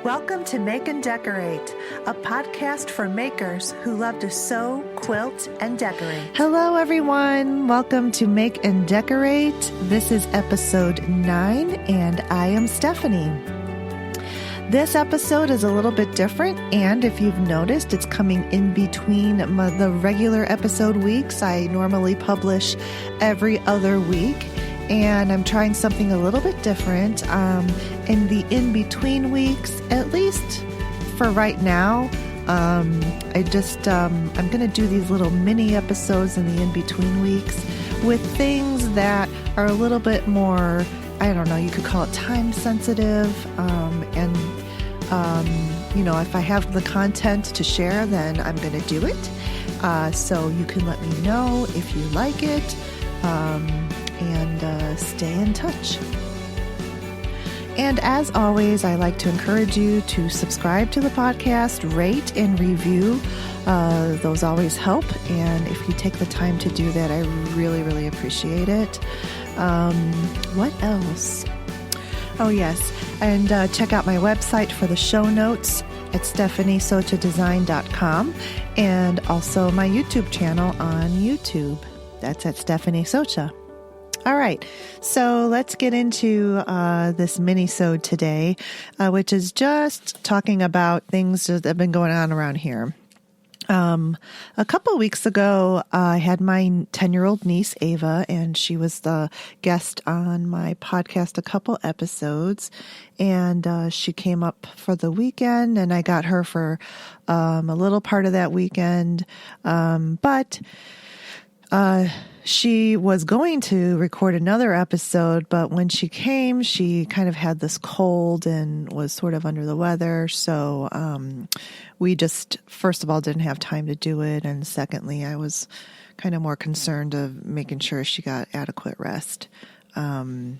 Welcome to Make and Decorate, a podcast for makers who love to sew, quilt, and decorate. Hello, everyone. Welcome to Make and Decorate. This is episode 9, and I am Stephanie. This episode is a little bit different, and if you've noticed, it's coming in between the regular episode weeks. I normally publish every other week, and I'm trying something a little bit different in the in-between weeks, at least for right now. I'm going to do these little mini episodes in the in-between weeks with things that are a little bit more, I don't know, you could call it time sensitive, if I have the content to share, then I'm going to do it. So you can let me know if you like it, and stay in touch. And as always, I like to encourage you to subscribe to the podcast, rate and review. Those always help. And if you take the time to do that, I really, really appreciate it. What else? Oh, yes. And check out my website for the show notes at stephaniesochadesign.com, and also my YouTube channel on YouTube. That's at Stephanie Socha. All right, so let's get into this mini-sode today, which is just talking about things that have been going on around here. A couple of weeks ago, I had my 10-year-old niece, Ava, and she was the guest on my podcast a couple episodes, and she came up for the weekend, and I got her for a little part of that weekend, but she was going to record another episode, but when she came, she kind of had this cold and was sort of under the weather. So we just, first of all, didn't have time to do it. And secondly, I was kind of more concerned of making sure she got adequate rest. And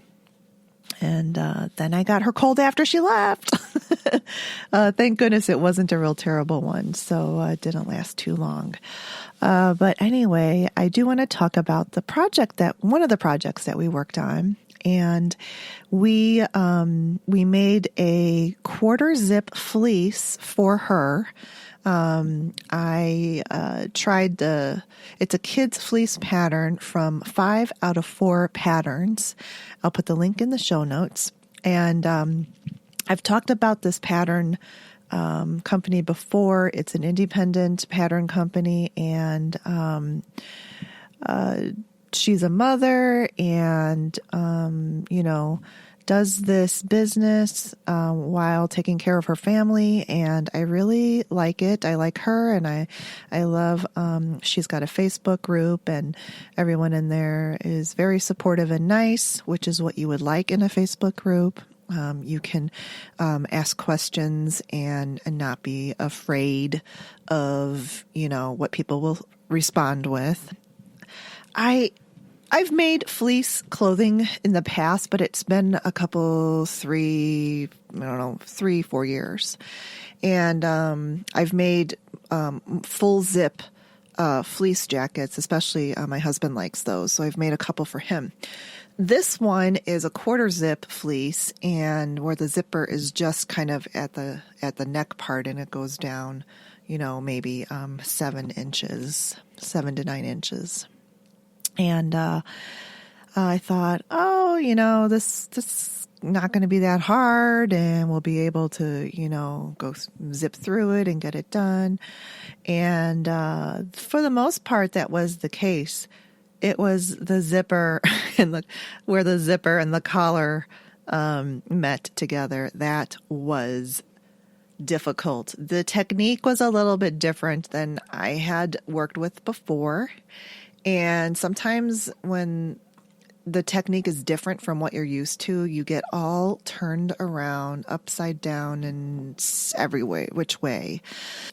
then I got her cold after she left. Thank goodness it wasn't a real terrible one, so it didn't last too long. But anyway, I do want to talk about one of the projects that we worked on, and we made a quarter zip fleece for her. I tried it's a kids fleece pattern from 5 out of 4 patterns. I'll put the link in the show notes. And, I've talked about this pattern, company before. It's an independent pattern company, and, she's a mother and, does this business while taking care of her family, and I really like it. I like her, and I love, she's got a Facebook group, and everyone in there is very supportive and nice, which is what you would like in a Facebook group. You can ask questions and not be afraid of, what people will respond with. I've made fleece clothing in the past, but it's been a couple, 3, 4 years. And I've made full zip fleece jackets, especially my husband likes those, so I've made a couple for him. This one is a quarter zip fleece, and where the zipper is just kind of at the neck part, and it goes down, maybe 7 to 9 inches. And I thought, this is not going to be that hard, and we'll be able to, go zip through it and get it done. And for the most part, that was the case. It was the zipper and where the zipper and the collar met together. That was difficult. The technique was a little bit different than I had worked with before. And sometimes when the technique is different from what you're used to, you get all turned around, upside down, and every which way.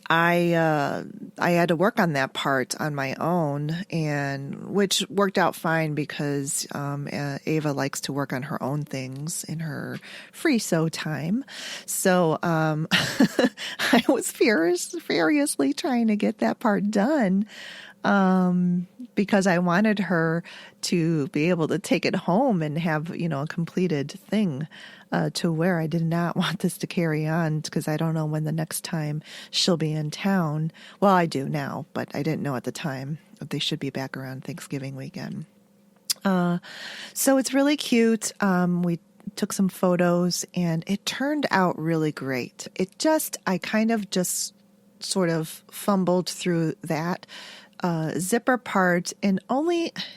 I had to work on that part on my own, and which worked out fine because Ava likes to work on her own things in her free sew time. So I was furiously trying to get that part done. Because I wanted her to be able to take it home and have, a completed thing. to where I did not want this to carry on because I don't know when the next time she'll be in town. Well, I do now, but I didn't know at the time that they should be back around Thanksgiving weekend. So it's really cute. We took some photos and it turned out really great. I kind of just sort of fumbled through that zipper part, and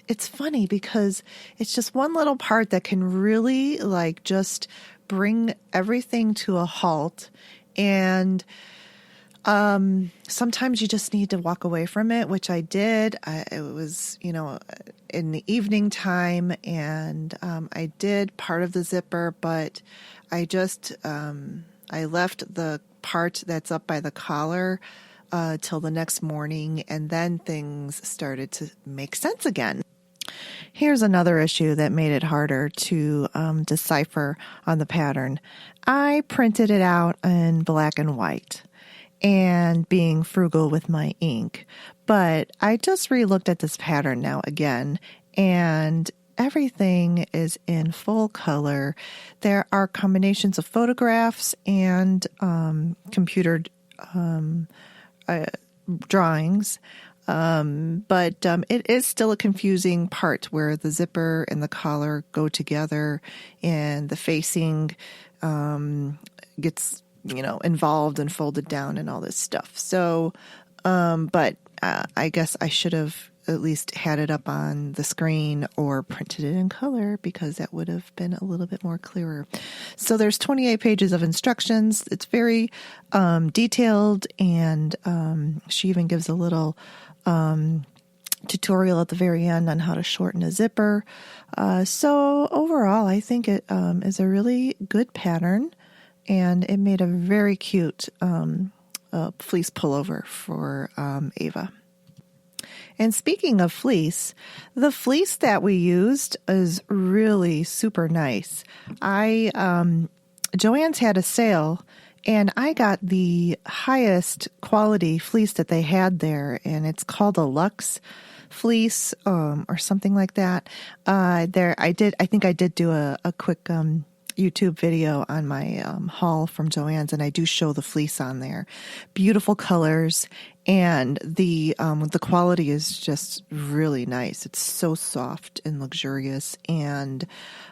it's funny because it's just one little part that can really like just bring everything to a halt. And sometimes you just need to walk away from it, which I did. It was, in the evening time, and I did part of the zipper, but I just, I left the part that's up by the collar till the next morning, and then things started to make sense again. Here's another issue that made it harder to decipher on the pattern. I printed it out in black and white and being frugal with my ink, but I just re-looked at this pattern now again, and everything is in full color. There are combinations of photographs and computer drawings, but it is still a confusing part where the zipper and the collar go together and the facing gets involved and folded down and all this stuff. So but I guess I should have at least had it up on the screen or printed it in color, because that would have been a little bit more clearer. So there's 28 pages of instructions. It's very detailed, and she even gives a little tutorial at the very end on how to shorten a zipper. So overall, I think it is a really good pattern, and it made a very cute fleece pullover for Ava. And speaking of fleece, the fleece that we used is really super nice. Joann's had a sale, and I got the highest quality fleece that they had there, and it's called a Luxe fleece, or something like that. I think I did do a quick YouTube video on my haul from Joann's, and I do show the fleece on there. Beautiful colors, and the quality is just really nice. It's so soft and luxurious, and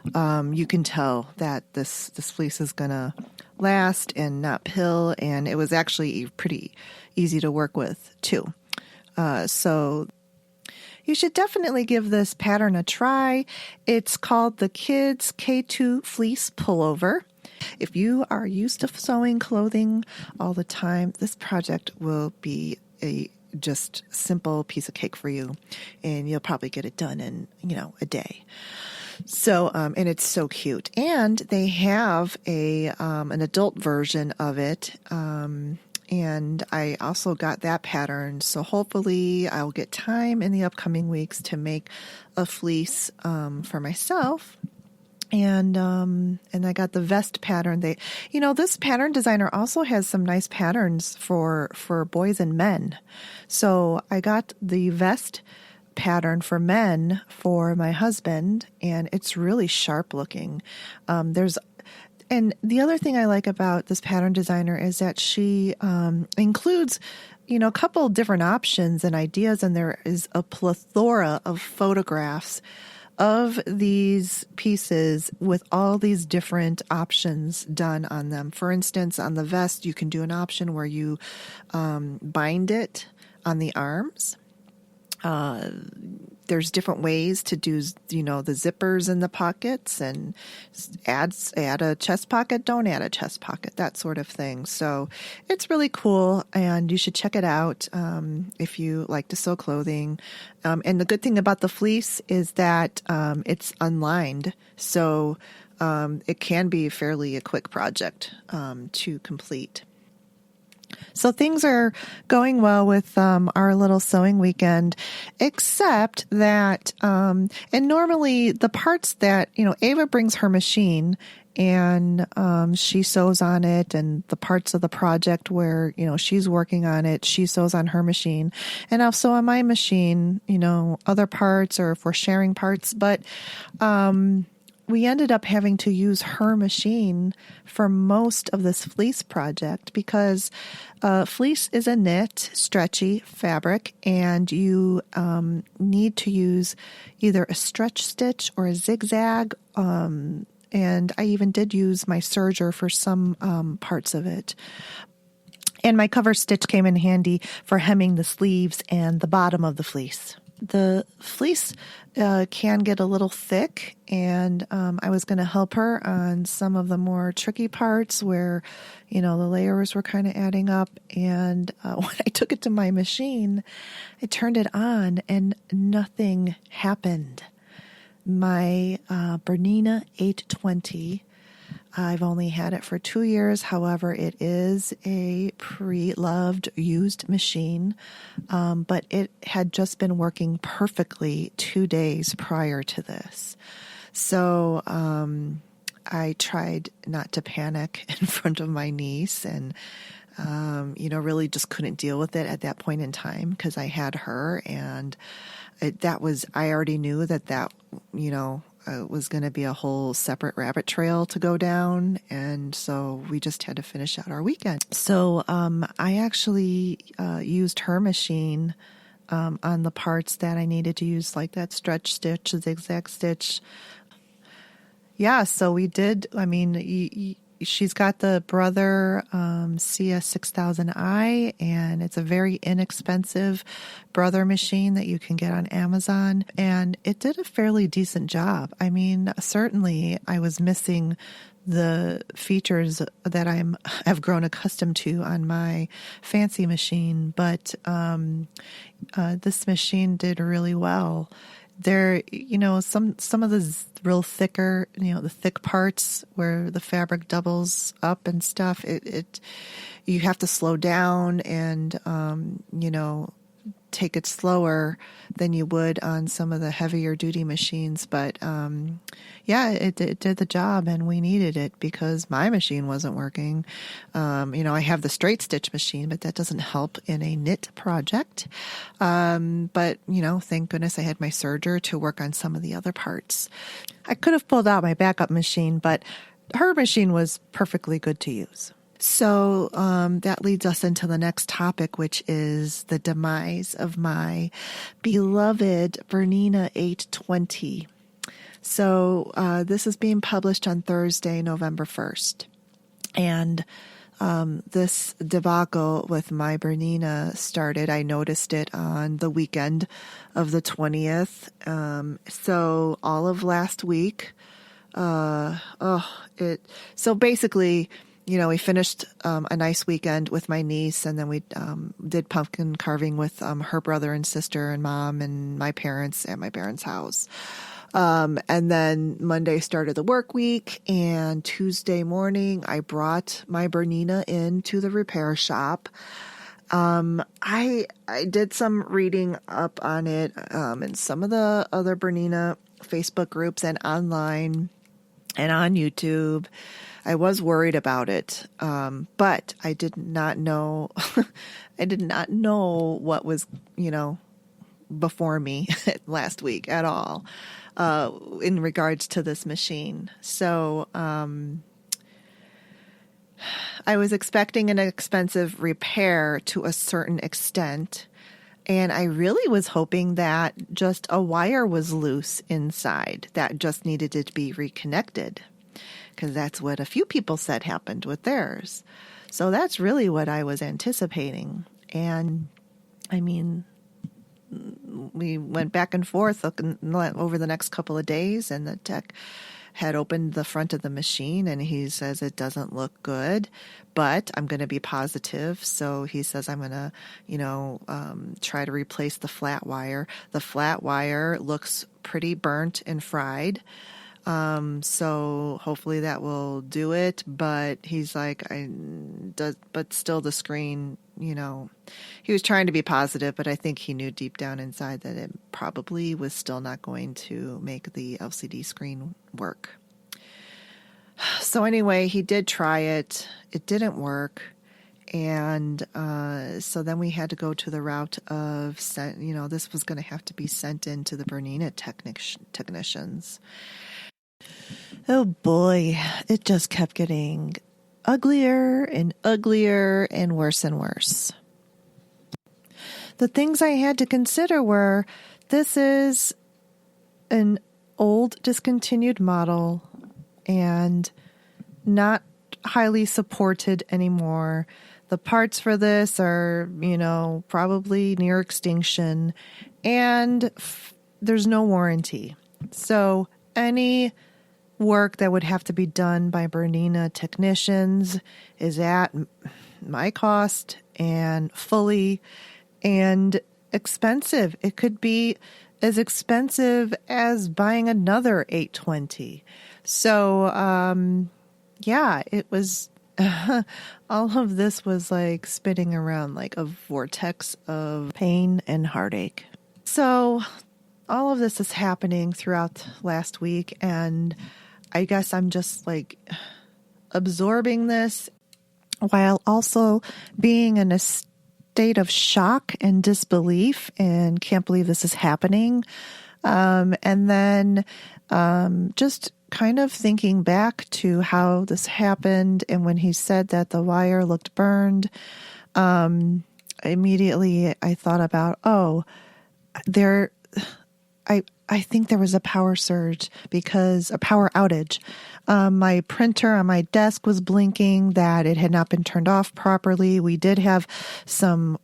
you can tell that this fleece is gonna last and not pill, and it was actually pretty easy to work with too. So you should definitely give this pattern a try. It's called the Kids K2 Fleece Pullover. If you are used to sewing clothing all the time, this project will be a just simple piece of cake for you, and you'll probably get it done in, a day. So, and it's so cute. And they have an adult version of it. And I also got that pattern. So hopefully I'll get time in the upcoming weeks to make a fleece for myself. And I got the vest pattern. This pattern designer also has some nice patterns for boys and men. So I got the vest pattern for men for my husband, and it's really sharp looking. And the other thing I like about this pattern designer is that she includes, a couple different options and ideas, and there is a plethora of photographs of these pieces with all these different options done on them. For instance, on the vest, you can do an option where you bind it on the arms. There's different ways to do, the zippers in the pockets, and add a chest pocket, don't add a chest pocket, that sort of thing. So it's really cool, and you should check it out if you like to sew clothing. And the good thing about the fleece is that it's unlined, so it can be fairly a quick project to complete. So things are going well with our little sewing weekend, except that, and normally the parts that, Ava brings her machine and she sews on it, and the parts of the project where, she's working on it, she sews on her machine, and I'll sew on my machine, other parts, or if we're sharing parts. But we ended up having to use her machine for most of this fleece project because fleece is a knit, stretchy fabric, and you need to use either a stretch stitch or a zigzag. And I even did use my serger for some parts of it. And my cover stitch came in handy for hemming the sleeves and the bottom of the fleece. The fleece can get a little thick, and I was going to help her on some of the more tricky parts where, the layers were kind of adding up. And when I took it to my machine, I turned it on and nothing happened. My Bernina 820, I've only had it for 2 years. However, it is a pre-loved used machine, but it had just been working perfectly 2 days prior to this. So I tried not to panic in front of my niece and, really just couldn't deal with it at that point in time because I had her, and I already knew that was going to be a whole separate rabbit trail to go down. And so we just had to finish out our weekend. So I actually used her machine on the parts that I needed to use, like that stretch stitch, zigzag stitch. Yeah, so we did. I mean, she's got the Brother CS6000i, and it's a very inexpensive Brother machine that you can get on Amazon, and it did a fairly decent job. I mean, certainly I was missing the features that I've grown accustomed to on my fancy machine, but this machine did really well. There, some of the real thicker, the thick parts where the fabric doubles up and stuff, you have to slow down and, take it slower than you would on some of the heavier duty machines. But, it did the job, and we needed it because my machine wasn't working. I have the straight stitch machine, but that doesn't help in a knit project. But thank goodness I had my serger to work on some of the other parts. I could have pulled out my backup machine, but her machine was perfectly good to use. So that leads us into the next topic, which is the demise of my beloved Bernina 820. So this is being published on Thursday, November 1st. And this debacle with my Bernina started. I noticed it on the weekend of the 20th. So all of last week, so basically, we finished a nice weekend with my niece, and then we did pumpkin carving with her brother and sister and mom and my parents at my parents' house. And then Monday started the work week, and Tuesday morning I brought my Bernina into the repair shop. I did some reading up on it in some of the other Bernina Facebook groups and online and on YouTube. I was worried about it, but I did not know. I did not know what was, before me last week at all in regards to this machine. So I was expecting an expensive repair to a certain extent, and I really was hoping that just a wire was loose inside that just needed to be reconnected, because that's what a few people said happened with theirs. So that's really what I was anticipating. And I mean, we went back and forth over the next couple of days, and the tech had opened the front of the machine, and he says it doesn't look good, but I'm going to be positive. So he says I'm going to, try to replace the flat wire. The flat wire looks pretty burnt and fried. So hopefully that will do it, but he's like, but still the screen, he was trying to be positive, but I think he knew deep down inside that it probably was still not going to make the LCD screen work. So anyway, he did try it. It didn't work. And so then we had to go to the route of, this was going to have to be sent in to the Bernina technicians. Oh boy, it just kept getting uglier and uglier and worse. The things I had to consider were, this is an old discontinued model and not highly supported anymore. The parts for this are, probably near extinction, and there's no warranty. So any work that would have to be done by Bernina technicians is at my cost and fully and expensive. It could be as expensive as buying another 820. So, it was, all of this was like spinning around like a vortex of pain and heartache. So all of this is happening throughout last week, and I guess I'm just like absorbing this while also being in a state of shock and disbelief and can't believe this is happening. And then just kind of thinking back to how this happened, and when he said that the wire looked burned, immediately I thought about, I think there was a power surge, because a power outage. My printer on my desk was blinking that it had not been turned off properly. We did have some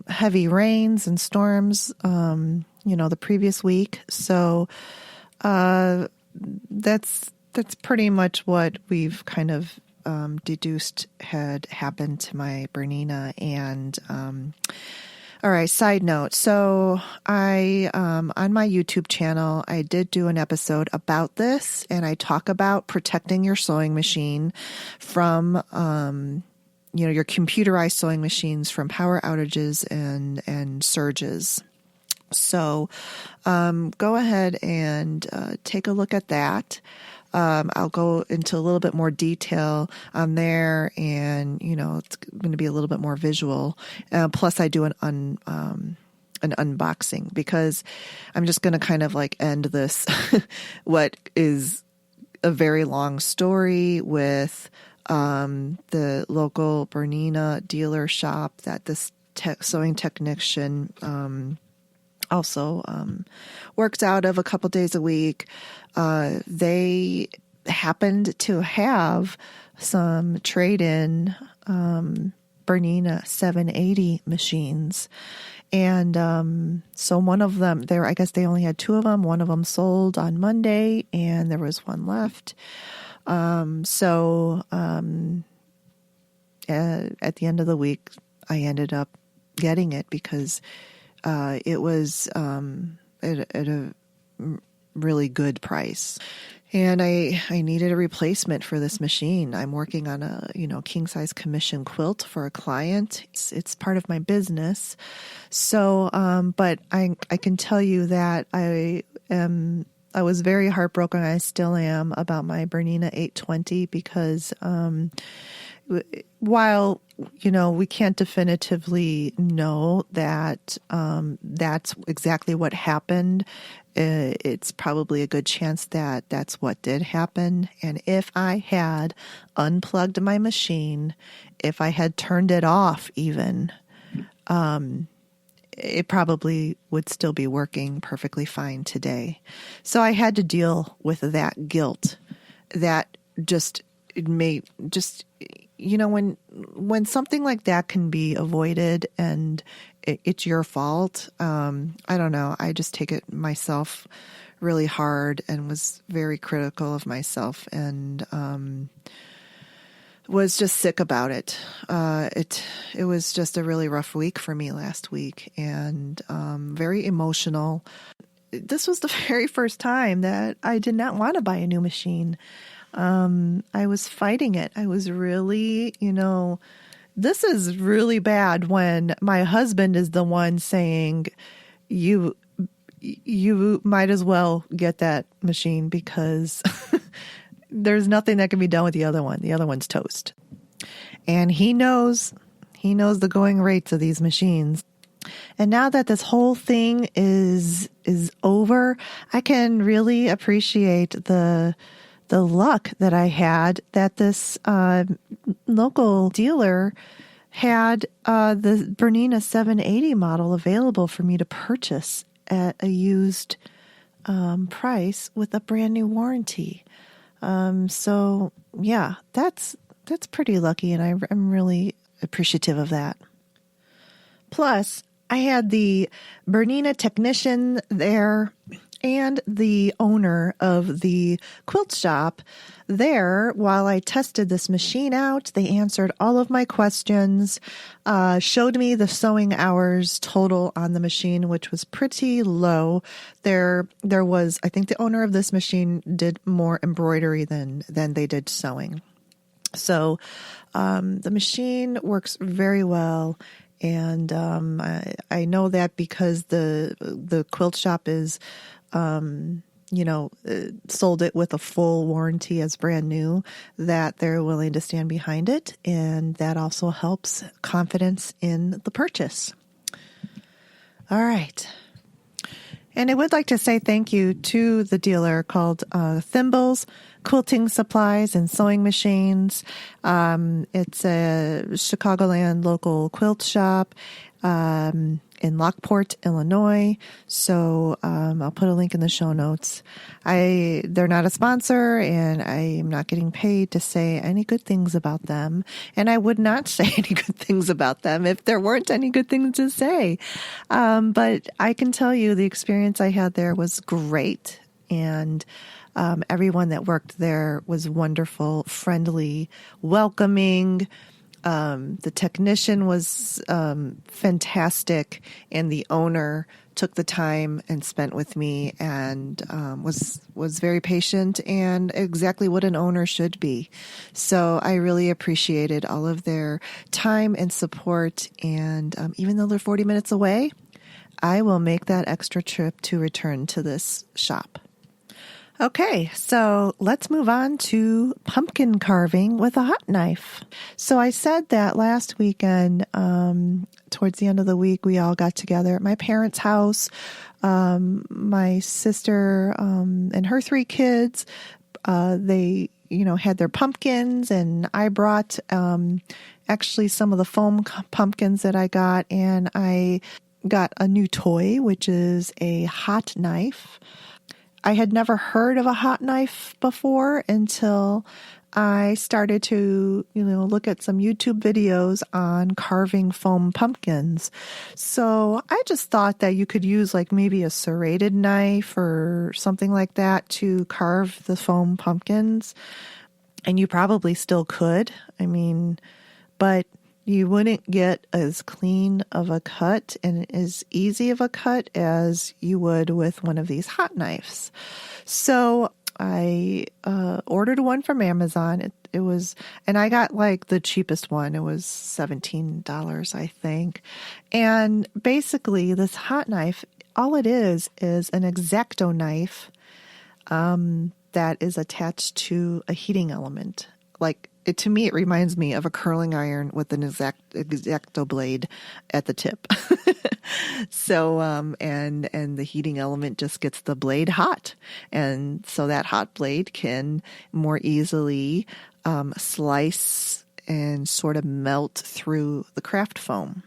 heavy rains and storms, the previous week. So that's pretty much what we've kind of deduced had happened to my Bernina. And all right, side note. So I, on my YouTube channel, I did do an episode about this, and I talk about protecting your sewing machine from, your computerized sewing machines from power outages and surges. So, go ahead and, take a look at that. I'll go into a little bit more detail on there, and, it's going to be a little bit more visual. Plus I do an unboxing, because I'm just going to kind of like end this, what is a very long story with, the local Bernina dealer shop that this sewing technician, also works out of a couple days a week. They happened to have some trade-in Bernina 780 machines. And so one of them, I guess they only had two of them. One of them sold on Monday, and there was one left. So at the end of the week, I ended up getting it because it was at a really good price. And I needed a replacement for this machine. I'm working on a, king size commission quilt for a client. It's part of my business. So, but I can tell you that I was very heartbroken. I still am about my Bernina 820, because, while, we can't definitively know that, that's exactly what happened, it's probably a good chance that that's what did happen. And if I had unplugged my machine, if I had turned it off even, it probably would still be working perfectly fine today. So I had to deal with that guilt that when something like that can be avoided and it's your fault, I don't know. I just take it myself really hard and was very critical of myself, and was just sick about it. It was just a really rough week for me last week, and very emotional. This was the very first time that I did not want to buy a new machine. I was fighting it. I was really, this is really bad when my husband is the one saying, you might as well get that machine, because there's nothing that can be done with the other one. The other one's toast. And he knows the going rates of these machines. And now that this whole thing is over, I can really appreciate the the luck that I had that this local dealer had the Bernina 780 model available for me to purchase at a used price with a brand new warranty. So yeah, that's pretty lucky, and I'm really appreciative of that. Plus, I had the Bernina technician there and the owner of the quilt shop there while I tested this machine out. They answered all of my questions, showed me the sewing hours total on the machine, which was pretty low. There was, I think the owner of this machine did more embroidery than they did sewing. So the machine works very well. And I know that because the quilt shop is, sold it with a full warranty as brand new, that they're willing to stand behind it. And that also helps confidence in the purchase. All right. And I would like to say thank you to the dealer called Thimbles, Quilting Supplies and Sewing Machines. It's a Chicagoland local quilt shop in Lockport, Illinois. So I'll put a link in the show notes. They're not a sponsor, and I am not getting paid to say any good things about them. And I would not say any good things about them if there weren't any good things to say. But I can tell you the experience I had there was great. And everyone that worked there was wonderful, friendly, welcoming. The technician was fantastic, and the owner took the time and spent with me and was very patient and exactly what an owner should be. So I really appreciated all of their time and support. And even though they're 40 minutes away, I will make that extra trip to return to this shop. Okay, so let's move on to pumpkin carving with a hot knife. So I said that last weekend, towards the end of the week, we all got together at my parents' house. My sister and her 3 kids, they had their pumpkins, and I brought actually some of the foam pumpkins that I got, and I got a new toy, which is a hot knife. I had never heard of a hot knife before until I started to, look at some YouTube videos on carving foam pumpkins. So I just thought that you could use like maybe a serrated knife or something like that to carve the foam pumpkins. And you probably still could. But you wouldn't get as clean of a cut and as easy of a cut as you would with one of these hot knives. So I ordered one from Amazon. It was, and I got like the cheapest one. It was $17, I think. And basically this hot knife, all it is an X-Acto knife that is attached to a heating element. To me, it reminds me of a curling iron with an X-Acto blade at the tip. So, and the heating element just gets the blade hot. And so that hot blade can more easily slice and sort of melt through the craft foam.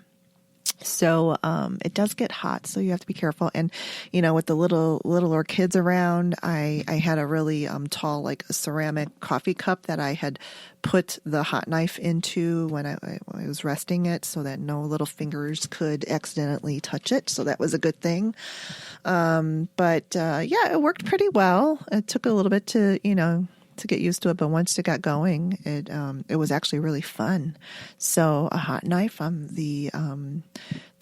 So it does get hot, so you have to be careful. And with the littler kids around, I had a really tall, like a ceramic coffee cup that I had put the hot knife into when I was resting it, so that no little fingers could accidentally touch it. So that was a good thing. But it worked pretty well. It took a little bit to get used to it, but once it got going, it was actually really fun. So a hot knife on the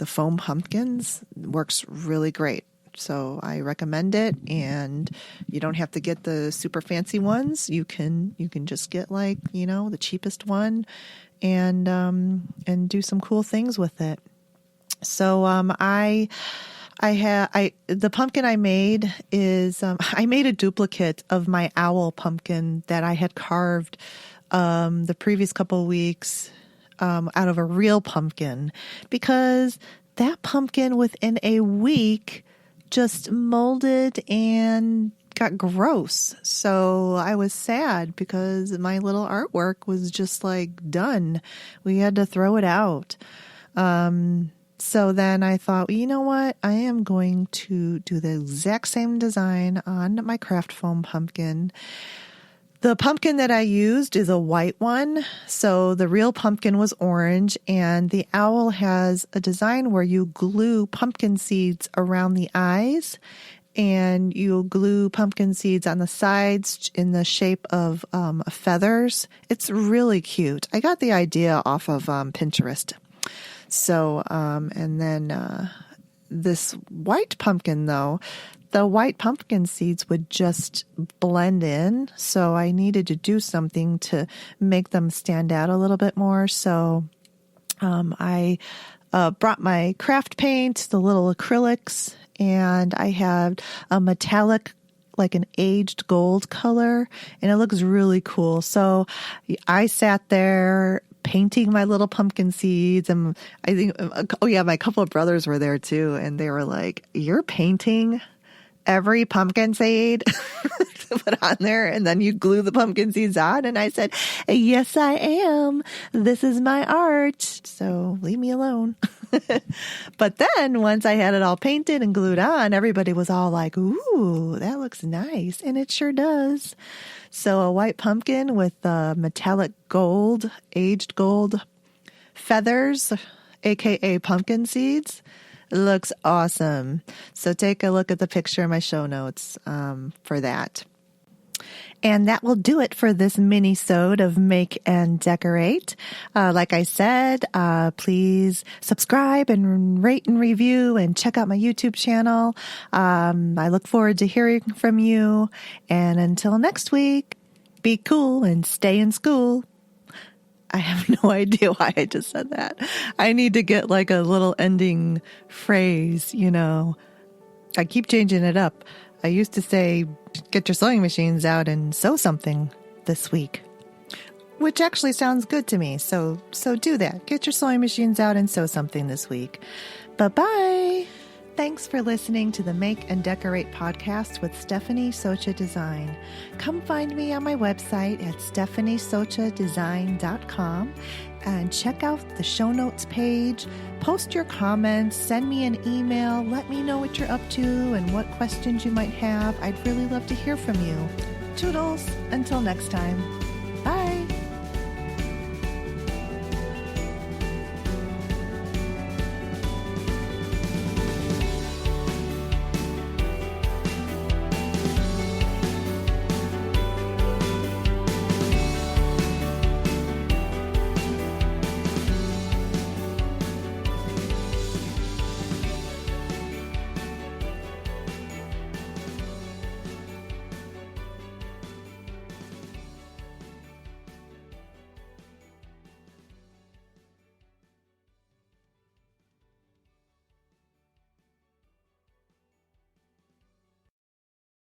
foam pumpkins works really great. So I recommend it, and you don't have to get the super fancy ones. You can just get the cheapest one and do some cool things with it. So the pumpkin I made is, I made a duplicate of my owl pumpkin that I had carved, the previous couple of weeks, out of a real pumpkin, because that pumpkin within a week just molded and got gross. So I was sad because my little artwork was just like done. We had to throw it out. So then I thought, well, you know what? I am going to do the exact same design on my craft foam pumpkin. The pumpkin that I used is a white one. So the real pumpkin was orange, and the owl has a design where you glue pumpkin seeds around the eyes, and you glue pumpkin seeds on the sides in the shape of feathers. It's really cute. I got the idea off of Pinterest. So, and then this white pumpkin, though, the white pumpkin seeds would just blend in. So I needed to do something to make them stand out a little bit more. So I brought my craft paint, the little acrylics, and I had a metallic, like an aged gold color, and it looks really cool. So I sat there painting my little pumpkin seeds, and I think, my couple of brothers were there too, and they were like, "You're painting every pumpkin seed to put on there, and then you glue the pumpkin seeds on?" And I said, "Yes, I am. This is my art, so leave me alone." But then once I had it all painted and glued on, everybody was all like, "Ooh, that looks nice." And it sure does. So a white pumpkin with metallic gold, aged gold feathers, aka pumpkin seeds, looks awesome. So take a look at the picture in my show notes for that. And that will do it for this mini-sode of Make and Decorate. Like I said, please subscribe and rate and review and check out my YouTube channel. I look forward to hearing from you. And until next week, be cool and stay in school. I have no idea why I just said that. I need to get like a little ending phrase, I keep changing it up. I used to say, get your sewing machines out and sew something this week, which actually sounds good to me. So do that. Get your sewing machines out and sew something this week. Bye-bye. Thanks for listening to the Make and Decorate podcast with Stephanie Socha Design. Come find me on my website at stephaniesochadesign.com and check out the show notes page. Post your comments, send me an email, let me know what you're up to and what questions you might have. I'd really love to hear from you. Toodles, until next time.